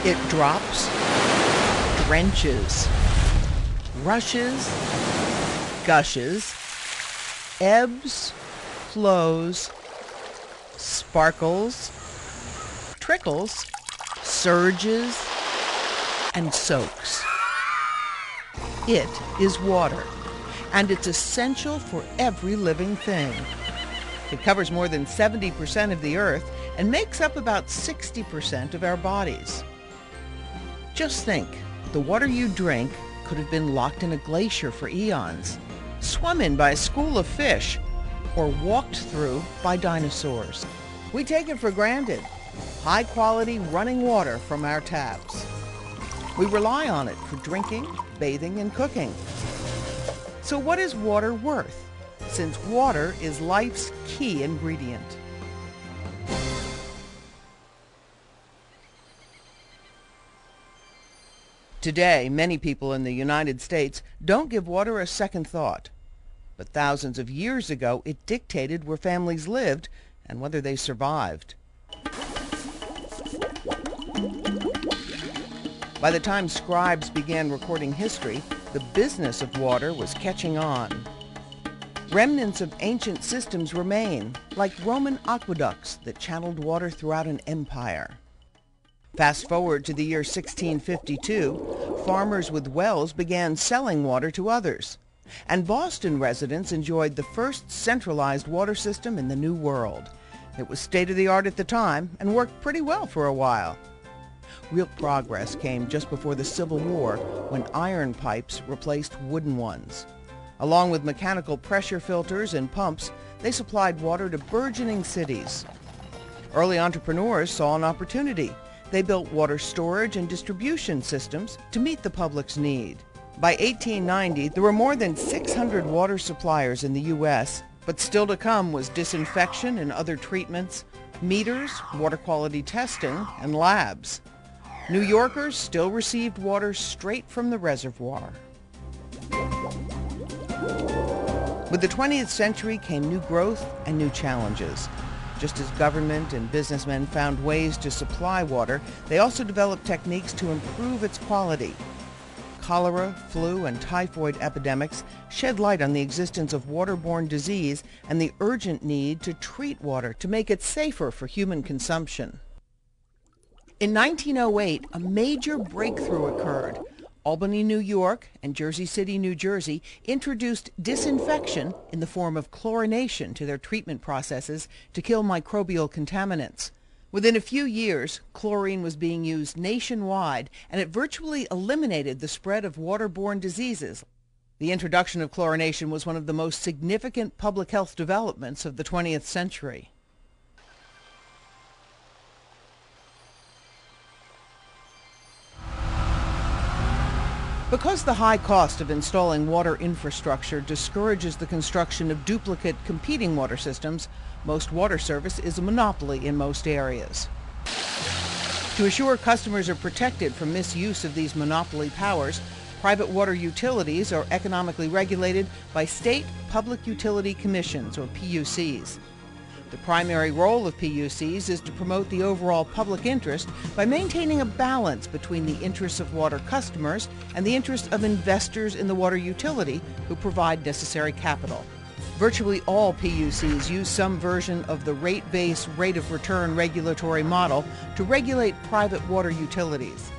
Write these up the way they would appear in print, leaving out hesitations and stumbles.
It drops, drenches, rushes, gushes, ebbs, flows, sparkles, trickles, surges, and soaks. It is water, and it's essential for every living thing. It covers more than 70% of the Earth and makes up about 60% of our bodies. Just think, the water you drink could have been locked in a glacier for eons, swum in by a school of fish, or walked through by dinosaurs. We take it for granted, high-quality running water from our taps. We rely on it for drinking, bathing, and cooking. So what is water worth, since water is life's key ingredient? Today, many people in the United States don't give water a second thought. But thousands of years ago, it dictated where families lived and whether they survived. By the time scribes began recording history, the business of water was catching on. Remnants of ancient systems remain, like Roman aqueducts that channeled water throughout an empire. Fast forward to the year 1652, farmers with wells began selling water to others, and Boston residents enjoyed the first centralized water system in the New World. It was state-of-the-art at the time and worked pretty well for a while. Real progress came just before the Civil War, when iron pipes replaced wooden ones. Along with mechanical pressure filters and pumps, they supplied water to burgeoning cities. Early entrepreneurs saw an opportunity. They built water storage and distribution systems to meet the public's need. By 1890, there were more than 600 water suppliers in the U.S., but still to come was disinfection and other treatments, meters, water quality testing, and labs. New Yorkers still received water straight from the reservoir. With the 20th century came new growth and new challenges. Just as government and businessmen found ways to supply water, they also developed techniques to improve its quality. Cholera, flu, and typhoid epidemics shed light on the existence of waterborne disease and the urgent need to treat water to make it safer for human consumption. In 1908, a major breakthrough occurred. Albany, New York, and Jersey City, New Jersey introduced disinfection in the form of chlorination to their treatment processes to kill microbial contaminants. Within a few years, chlorine was being used nationwide, and it virtually eliminated the spread of waterborne diseases. The introduction of chlorination was one of the most significant public health developments of the 20th century. Because the high cost of installing water infrastructure discourages the construction of duplicate competing water systems, most water service is a monopoly in most areas. To assure customers are protected from misuse of these monopoly powers, private water utilities are economically regulated by state public utility commissions, or PUCs. The primary role of PUCs is to promote the overall public interest by maintaining a balance between the interests of water customers and the interests of investors in the water utility who provide necessary capital. Virtually all PUCs use some version of the rate-based rate of return regulatory model to regulate private water utilities.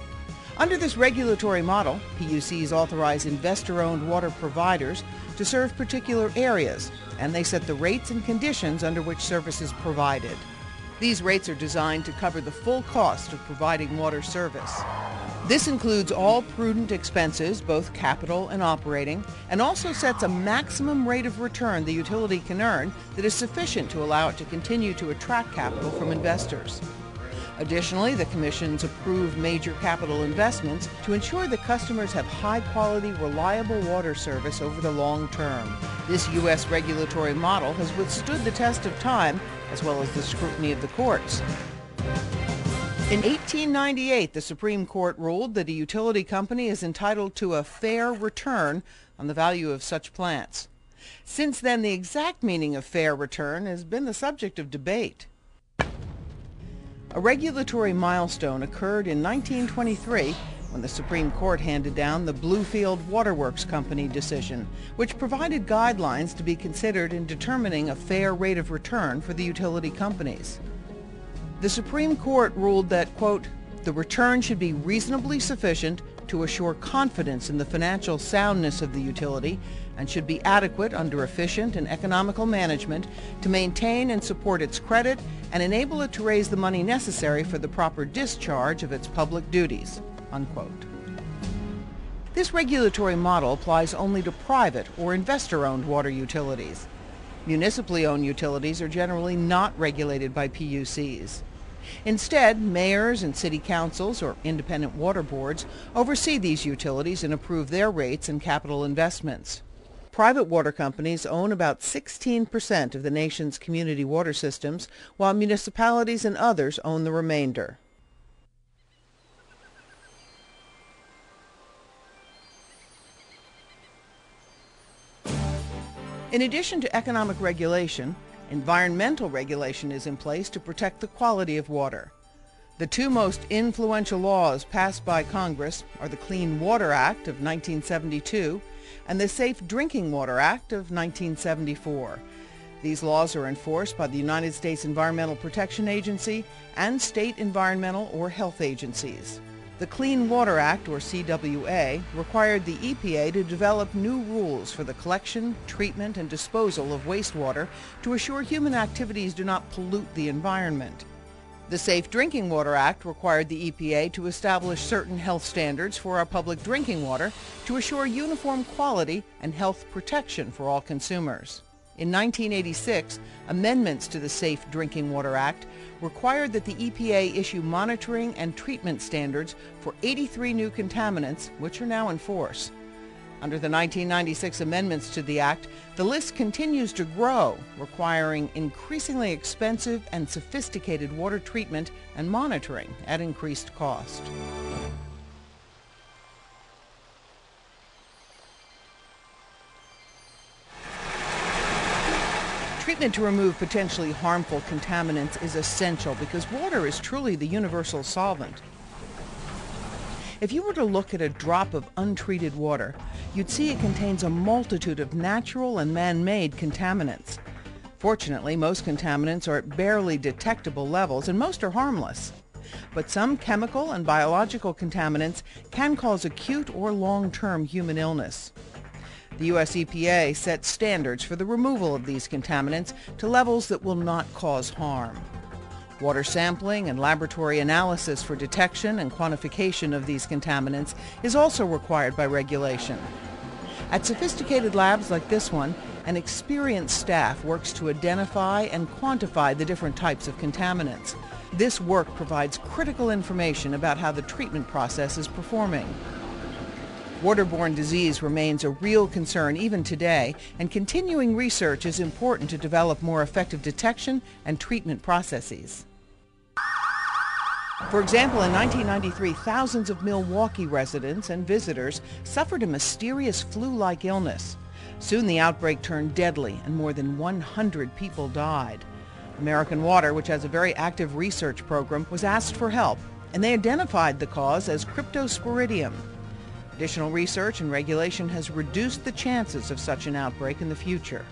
Under this regulatory model, PUCs authorize investor-owned water providers to serve particular areas, and they set the rates and conditions under which service is provided. These rates are designed to cover the full cost of providing water service. This includes all prudent expenses, both capital and operating, and also sets a maximum rate of return the utility can earn that is sufficient to allow it to continue to attract capital from investors. Additionally, the commissions approve major capital investments to ensure that customers have high-quality, reliable water service over the long term. This U.S. regulatory model has withstood the test of time, as well as the scrutiny of the courts. In 1898, the Supreme Court ruled that a utility company is entitled to a fair return on the value of such plants. Since then, the exact meaning of fair return has been the subject of debate. A regulatory milestone occurred in 1923 when the Supreme Court handed down the Bluefield Waterworks Company decision, which provided guidelines to be considered in determining a fair rate of return for the utility companies. The Supreme Court ruled that, quote, the return should be reasonably sufficient to assure confidence in the financial soundness of the utility and should be adequate under efficient and economical management to maintain and support its credit and enable it to raise the money necessary for the proper discharge of its public duties, unquote. This regulatory model applies only to private or investor-owned water utilities. Municipally owned utilities are generally not regulated by PUCs. Instead, mayors and city councils or independent water boards oversee these utilities and approve their rates and capital investments. Private water companies own about 16% of the nation's community water systems, while municipalities and others own the remainder. In addition to economic regulation, environmental regulation is in place to protect the quality of water. The two most influential laws passed by Congress are the Clean Water Act of 1972 and the Safe Drinking Water Act of 1974. These laws are enforced by the United States Environmental Protection Agency and state environmental or health agencies. The Clean Water Act, or CWA, required the EPA to develop new rules for the collection, treatment, and disposal of wastewater to assure human activities do not pollute the environment. The Safe Drinking Water Act required the EPA to establish certain health standards for our public drinking water to assure uniform quality and health protection for all consumers. In 1986, amendments to the Safe Drinking Water Act required that the EPA issue monitoring and treatment standards for 83 new contaminants, which are now in force. Under the 1996 amendments to the Act, the list continues to grow, requiring increasingly expensive and sophisticated water treatment and monitoring at increased cost. Treatment to remove potentially harmful contaminants is essential because water is truly the universal solvent. If you were to look at a drop of untreated water, you'd see it contains a multitude of natural and man-made contaminants. Fortunately, most contaminants are at barely detectable levels and most are harmless. But some chemical and biological contaminants can cause acute or long-term human illness. The U.S. EPA sets standards for the removal of these contaminants to levels that will not cause harm. Water sampling and laboratory analysis for detection and quantification of these contaminants is also required by regulation. At sophisticated labs like this one, an experienced staff works to identify and quantify the different types of contaminants. This work provides critical information about how the treatment process is performing. Waterborne disease remains a real concern even today, and continuing research is important to develop more effective detection and treatment processes. For example, in 1993, thousands of Milwaukee residents and visitors suffered a mysterious flu-like illness. Soon the outbreak turned deadly and more than 100 people died. American Water, which has a very active research program, was asked for help, and they identified the cause as Cryptosporidium. Additional research and regulation has reduced the chances of such an outbreak in the future.